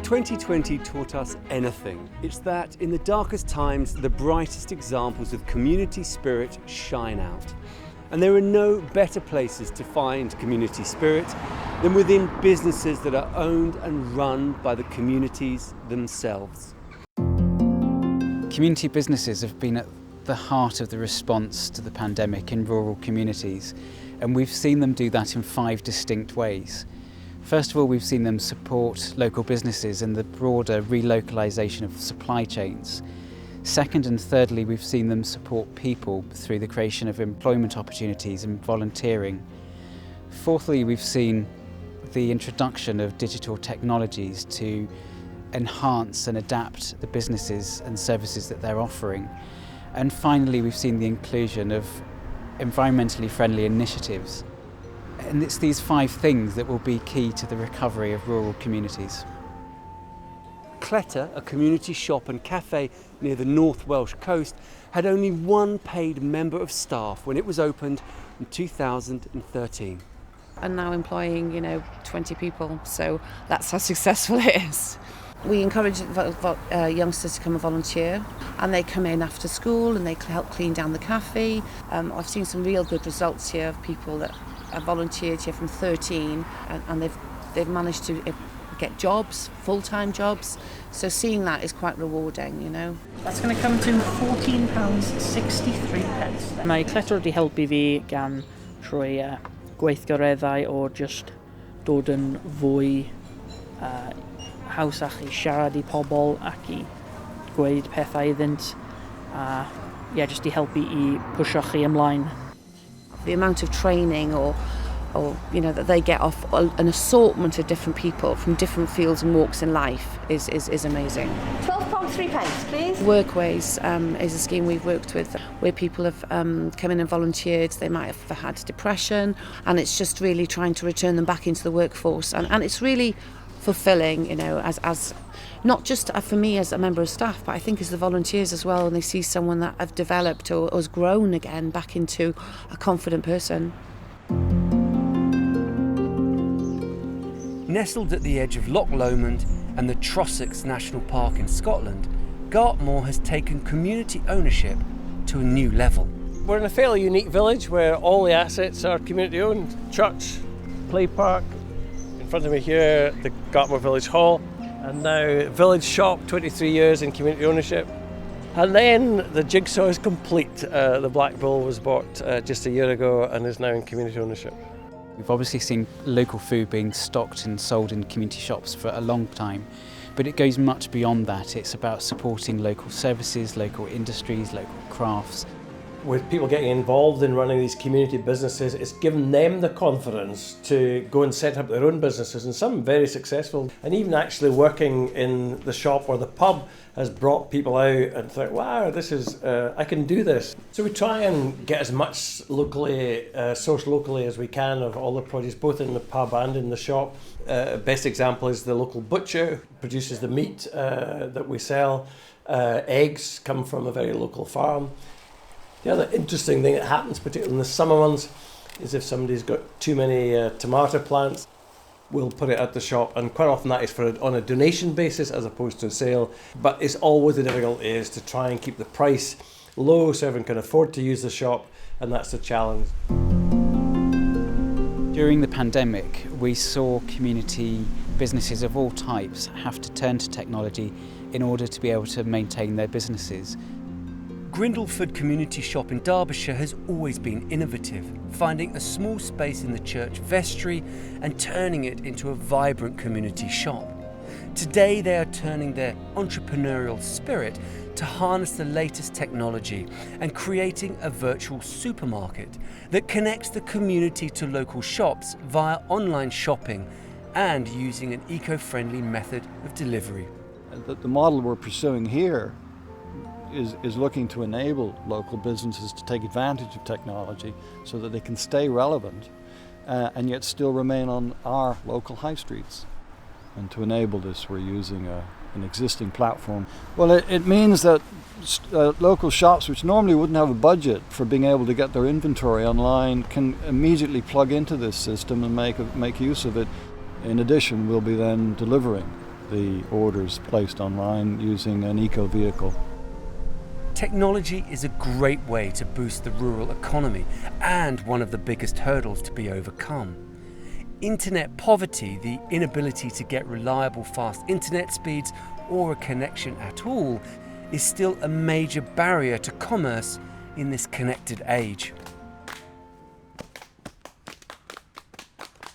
2020 taught us anything, it's that in the darkest times, the brightest examples of community spirit shine out. And there are no better places to find community spirit than within businesses that are owned and run by the communities themselves. Community businesses have been at the heart of the response to the pandemic in rural communities, and we've seen them do that in 5 distinct ways. First of all, we've seen them support local businesses in the broader re-localisation of supply chains. Second and thirdly, we've seen them support people through the creation of employment opportunities and volunteering. Fourthly, we've seen the introduction of digital technologies to enhance and adapt the businesses and services that they're offering. And finally, we've seen the inclusion of environmentally friendly initiatives. And it's these 5 things that will be key to the recovery of rural communities. Cleta, a community shop and cafe near the North Welsh coast, had only 1 paid member of staff when it was opened in 2013. And now employing, 20 people, so that's how successful it is. We encourage youngsters to come and volunteer, and they come in after school and they help clean down the cafe. I've seen some real good results here of people that have volunteered here from 13 and they've managed to get jobs, full-time jobs. So seeing that is quite rewarding, That's going to come to £14.63. Mae Cleta wedi helpu fi gan trwy gweithgareddau o just dod yn fwy hawsach I siarad I pobl ac I gweud pethau iddynt. Just I helpu I pwysio chi ymlaen. The amount of training or that they get off an assortment of different people from different fields and walks in life is amazing. £12.3, please. Workways is a scheme we've worked with where people have come in and volunteered. They might have had depression, and it's just really trying to return them back into the workforce. And it's really fulfilling, as not just for me as a member of staff, but I think as the volunteers as well, when they see someone that have developed or has grown again back into a confident person. Nestled at the edge of Loch Lomond and the Trossachs National Park in Scotland, Gartmore has taken community ownership to a new level. We're in a fairly unique village where all the assets are community owned. Church, play park, in front of me here the Gartmore Village Hall, and now Village Shop, 23 years in community ownership. And then the jigsaw is complete. The Black Bull was bought just a year ago and is now in community ownership. We've obviously seen local food being stocked and sold in community shops for a long time, but it goes much beyond that. It's about supporting local services, local industries, local crafts. With people getting involved in running these community businesses, it's given them the confidence to go and set up their own businesses, and some very successful. And even actually working in the shop or the pub has brought people out and thought, wow, this is, I can do this. So we try and get as much locally, sourced locally as we can of all the produce, both in the pub and in the shop. Best example is the local butcher who produces the meat that we sell. Eggs come from a very local farm. The other interesting thing that happens, particularly in the summer months, is if somebody's got too many tomato plants, we'll put it at the shop, and quite often that is on a donation basis as opposed to a sale. But it's always the difficulty is to try and keep the price low so everyone can afford to use the shop, and that's the challenge. During the pandemic, we saw community businesses of all types have to turn to technology in order to be able to maintain their businesses. Grindleford Community Shop in Derbyshire has always been innovative, finding a small space in the church vestry and turning it into a vibrant community shop. Today they are turning their entrepreneurial spirit to harness the latest technology and creating a virtual supermarket that connects the community to local shops via online shopping and using an eco-friendly method of delivery. The model we're pursuing here is looking to enable local businesses to take advantage of technology so that they can stay relevant and yet still remain on our local high streets. And to enable this, we're using an existing platform. Well, it means that local shops, which normally wouldn't have a budget for being able to get their inventory online, can immediately plug into this system and make use of it. In addition, we'll be then delivering the orders placed online using an eco-vehicle. Technology is a great way to boost the rural economy and one of the biggest hurdles to be overcome. Internet poverty, the inability to get reliable fast internet speeds or a connection at all, is still a major barrier to commerce in this connected age.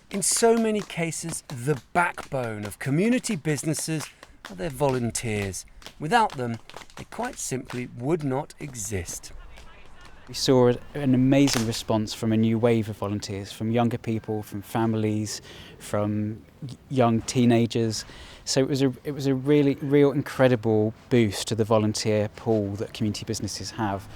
In so many cases, the backbone of community businesses are their volunteers. Without them, they quite simply would not exist. We saw an amazing response from a new wave of volunteers, from younger people, from families, from young teenagers. So it was a really real incredible boost to the volunteer pool that community businesses have.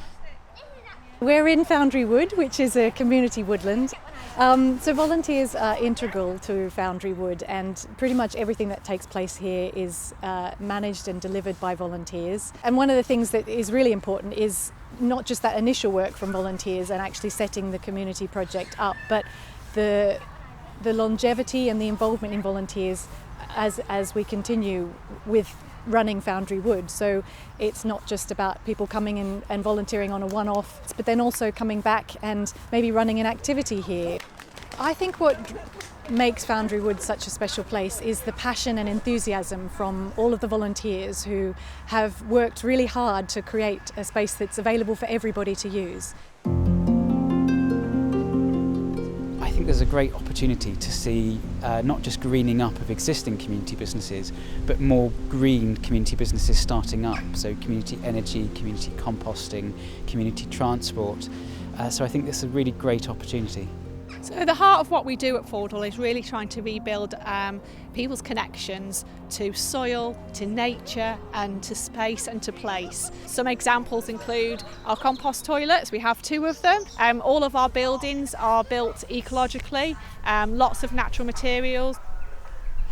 We're in Foundry Wood, which is a community woodland. So volunteers are integral to Foundry Wood, and pretty much everything that takes place here is managed and delivered by volunteers. And one of the things that is really important is not just that initial work from volunteers and actually setting the community project up, but the longevity and the involvement in volunteers as we continue with running Foundry Wood. So it's not just about people coming in and volunteering on a one-off, but then also coming back and maybe running an activity here. I think what makes Foundry Wood such a special place is the passion and enthusiasm from all of the volunteers who have worked really hard to create a space that's available for everybody to use. I think there's a great opportunity to see not just greening up of existing community businesses, but more green community businesses starting up. So community energy, community composting, community transport. So I think this is a really great opportunity. So the heart of what we do at Fordhall is really trying to rebuild people's connections to soil, to nature and to space and to place. Some examples include our compost toilets. We have 2 of them. All of our buildings are built ecologically, lots of natural materials.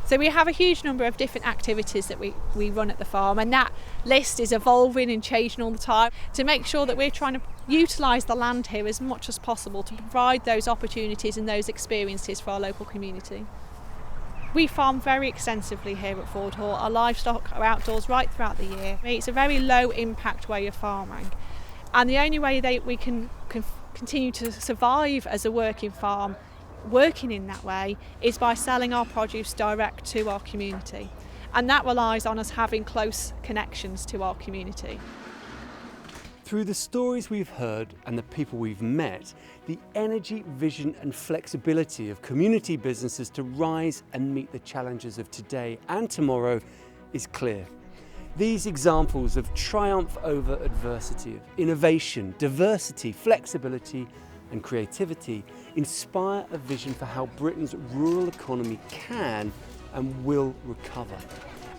So we have a huge number of different activities that we run at the farm, and that list is evolving and changing all the time to make sure that we're trying to utilise the land here as much as possible to provide those opportunities and those experiences for our local community. We farm very extensively here at Fordhall. Our livestock are outdoors right throughout the year. It's a very low impact way of farming, and the only way that we can continue to survive as a working farm working in that way is by selling our produce direct to our community, and that relies on us having close connections to our community. Through the stories we've heard and the people we've met, the energy, vision and flexibility of community businesses to rise and meet the challenges of today and tomorrow is clear. These examples of triumph over adversity, of innovation, diversity, flexibility and creativity inspire a vision for how Britain's rural economy can and will recover.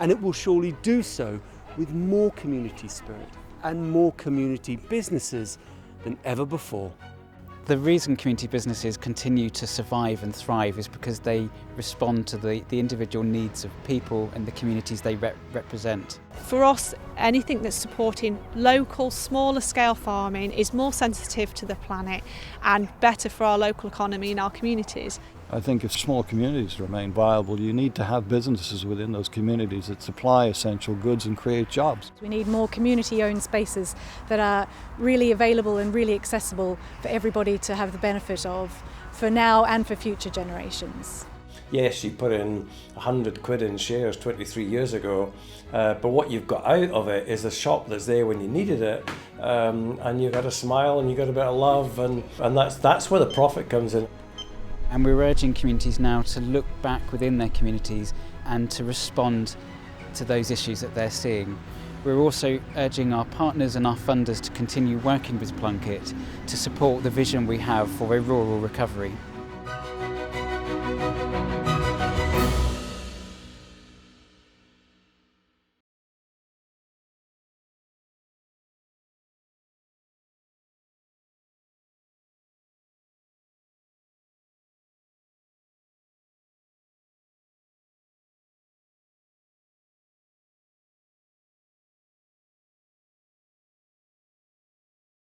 And it will surely do so with more community spirit and more community businesses than ever before. The reason community businesses continue to survive and thrive is because they respond to the individual needs of people and the communities they represent. For us, anything that's supporting local, smaller scale farming is more sensitive to the planet and better for our local economy and our communities. I think if small communities remain viable, you need to have businesses within those communities that supply essential goods and create jobs. We need more community-owned spaces that are really available and really accessible for everybody to have the benefit of, for now and for future generations. Yes, you put in £100 in shares 23 years ago, but what you've got out of it is a shop that's there when you needed it, and you got a smile and you got a bit of love, and that's where the profit comes in. And we're urging communities now to look back within their communities and to respond to those issues that they're seeing. We're also urging our partners and our funders to continue working with Plunkett to support the vision we have for a rural recovery.